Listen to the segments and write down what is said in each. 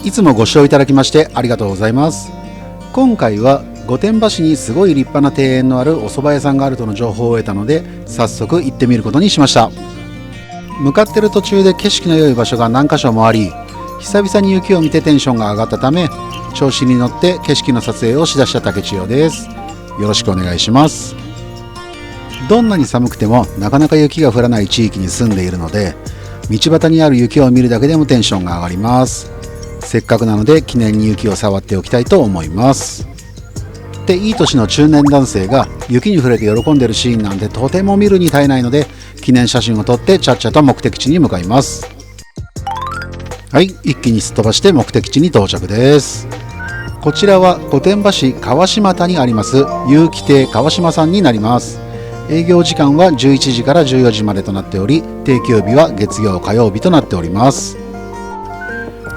いつもご視聴いただきましてありがとうございます。今回は御殿場市にすごい立派な庭園のあるお蕎麦屋さんがあるとの情報を得たので、早速行ってみることにしました。向かってる途中で景色の良い場所が何箇所もあり、久々に雪を見てテンションが上がったため、調子に乗って景色の撮影をしだした竹千代です。よろしくお願いします。どんなに寒くてもなかなか雪が降らない地域に住んでいるので、道端にある雪を見るだけでもテンションが上がります。せっかくなので記念に雪を触っておきたいと思います。で、いい年の中年男性が雪に触れて喜んでるシーンなんで、とても見るに耐えないので、記念写真を撮ってちゃっちゃと目的地に向かいます。はい、一気にすっ飛ばして目的地に到着です。こちらは御殿場市川島田にあります有機亭川島さんになります。営業時間は11時から14時までとなっており、定休日は月曜火曜日となっております。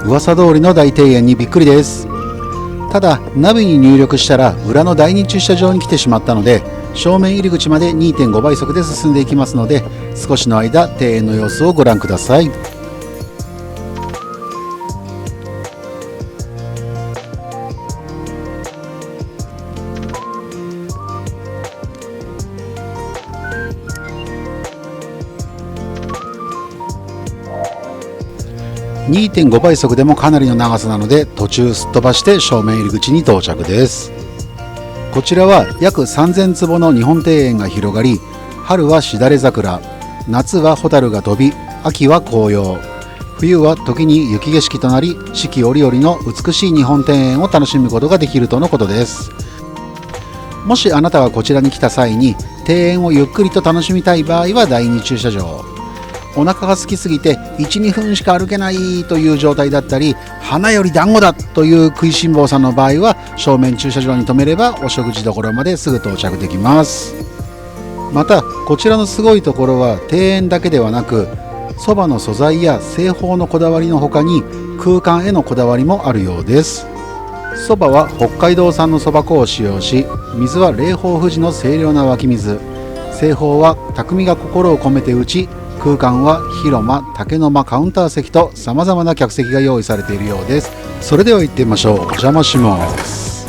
噂通りの大庭園にびっくりです。ただナビに入力したら裏の第二駐車場に来てしまったので、正面入り口まで 2.5 倍速で進んでいきますので、少しの間庭園の様子をご覧ください。2.5 倍速でもかなりの長さなので、途中すっ飛ばして正面入り口に到着です。こちらは約3000坪の日本庭園が広がり、春はしだれ桜、夏はホタルが飛び、秋は紅葉、冬は時に雪景色となり、四季折々の美しい日本庭園を楽しむことができるとのことです。もしあなたがこちらに来た際に庭園をゆっくりと楽しみたい場合は第2駐車場、お腹が空きすぎて 1,2 分しか歩けないという状態だったり、花より団子だという食いしん坊さんの場合は正面駐車場に停めればお食事処まですぐ到着できます。またこちらのすごいところは庭園だけではなく、そばの素材や製法のこだわりの他に空間へのこだわりもあるようです。そばは北海道産のそば粉を使用し、水は霊峰富士の清涼な湧き水、製法は匠が心を込めて打ち、空間は広間、竹の間、カウンター席とさまざまな客席が用意されているようです。それでは行ってみましょう。お邪魔します。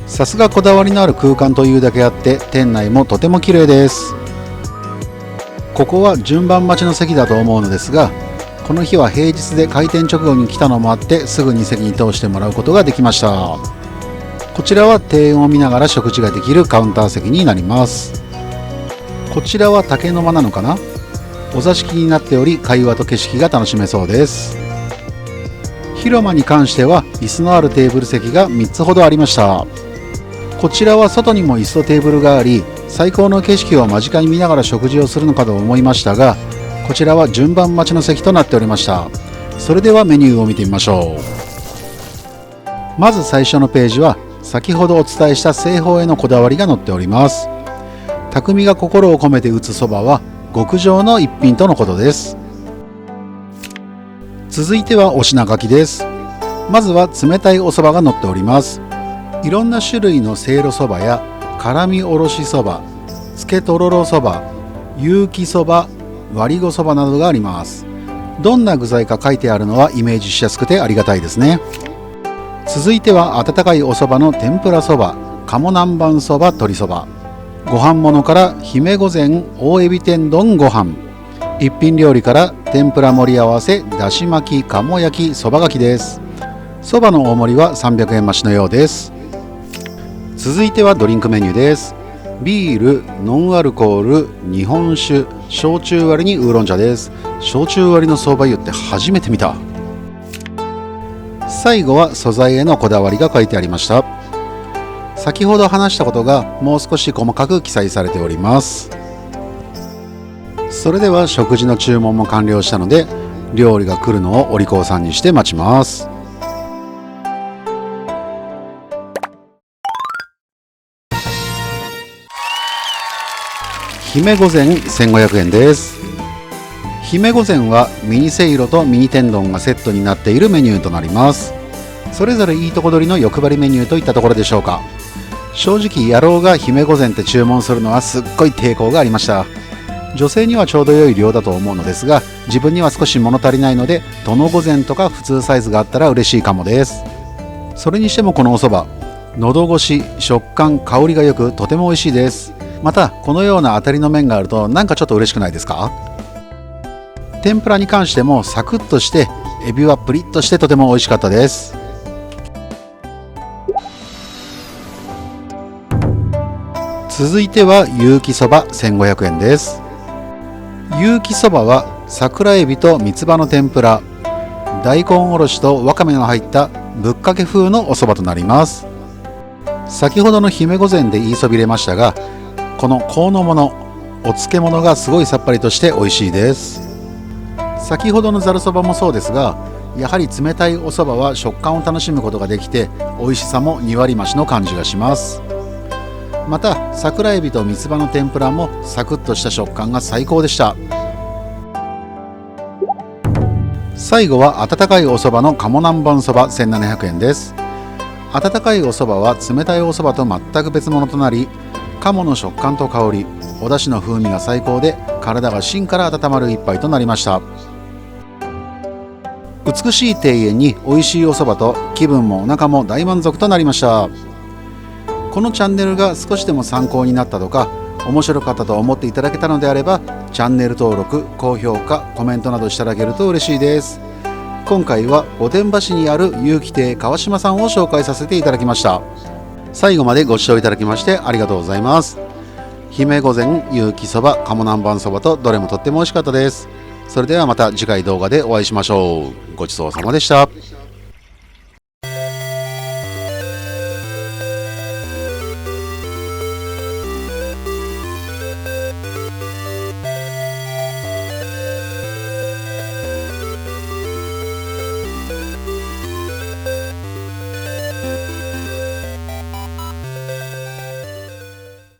さすがこだわりのある空間というだけあって、店内もとても綺麗です。ここは順番待ちの席だと思うのですが、この日は平日で開店直後に来たのもあって、すぐに席に通してもらうことができました。こちらは庭園を見ながら食事ができるカウンター席になります。こちらは竹の間なのかな、お座敷になっており、会話と景色が楽しめそうです。広間に関しては椅子のあるテーブル席が3つほどありました。こちらは外にも椅子とテーブルがあり、最高の景色を間近に見ながら食事をするのかと思いましたが、こちらは順番待ちの席となっておりました。それではメニューを見てみましょう。まず最初のページは先ほどお伝えした製法へのこだわりが載っております。匠が心を込めて打つそばは極上の一品とのことです。続いてはお品書きです。まずは冷たいお蕎麦が載っております。いろんな種類のせいろそばや辛みおろしそば、つけとろろそば、有機そば、割りごそばなどがあります。どんな具材か書いてあるのはイメージしやすくてありがたいですね。続いては温かいお蕎麦の天ぷらそば、鴨南蛮そば、鶏そば、ご飯物から姫御前大エビ天丼ご飯、一品料理から天ぷら盛り合わせ、だし巻き、鴨焼き、そばがきです。そばの大盛りは300円増しのようです。続いてはドリンクメニューです。ビール、ノンアルコール、日本酒、焼酎割りにウーロン茶です。焼酎割りの相場湯って初めて見た。最後は素材へのこだわりが書いてありました。先ほど話したことがもう少し細かく記載されております。それでは食事の注文も完了したので、料理が来るのをお利口さんにして待ちます。姫御前1500円です。姫御前はミニせいろとミニ天丼がセットになっているメニューとなります。それぞれいいとこ取りの欲張りメニューといったところでしょうか。正直野郎が姫御前って注文するのはすっごい抵抗がありました。女性にはちょうど良い量だと思うのですが、自分には少し物足りないので殿御前とか普通サイズがあったら嬉しいかもです。それにしてもこのお蕎麦、喉越し、食感、香りが良くとても美味しいです。またこのような当たりの麺があるとなんかちょっと嬉しくないですか？天ぷらに関してもサクッとして、エビはプリッとしてとても美味しかったです。続いては有機そば1500円です。有機そばは桜エビと三つ葉の天ぷら、大根おろしとわかめの入ったぶっかけ風のお蕎麦となります。先ほどの姫御前で言いそびれましたが、この香の物、お漬物がすごいさっぱりとして美味しいです。先ほどのざるそばもそうですが、やはり冷たいお蕎麦は食感を楽しむことができて、美味しさも2割増しの感じがします。また桜エビと三つ葉の天ぷらもサクッとした食感が最高でした。最後は温かいお蕎麦の鴨南蛮そば1700円です。温かいお蕎麦は冷たいお蕎麦と全く別物となり、鴨の食感と香り、お出汁の風味が最高で、体が芯から温まる一杯となりました。美しい庭園に美味しいお蕎麦と、気分もお腹も大満足となりました。このチャンネルが少しでも参考になったとか、面白かったと思っていただけたのであれば、チャンネル登録、高評価、コメントなどしていただけると嬉しいです。今回は御殿場市にある有機亭川島さんを紹介させていただきました。最後までご視聴いただきましてありがとうございます。姫御前、有機そば、鴨南蛮そばとどれもとっても美味しかったです。それではまた次回動画でお会いしましょう。ごちそうさまでした。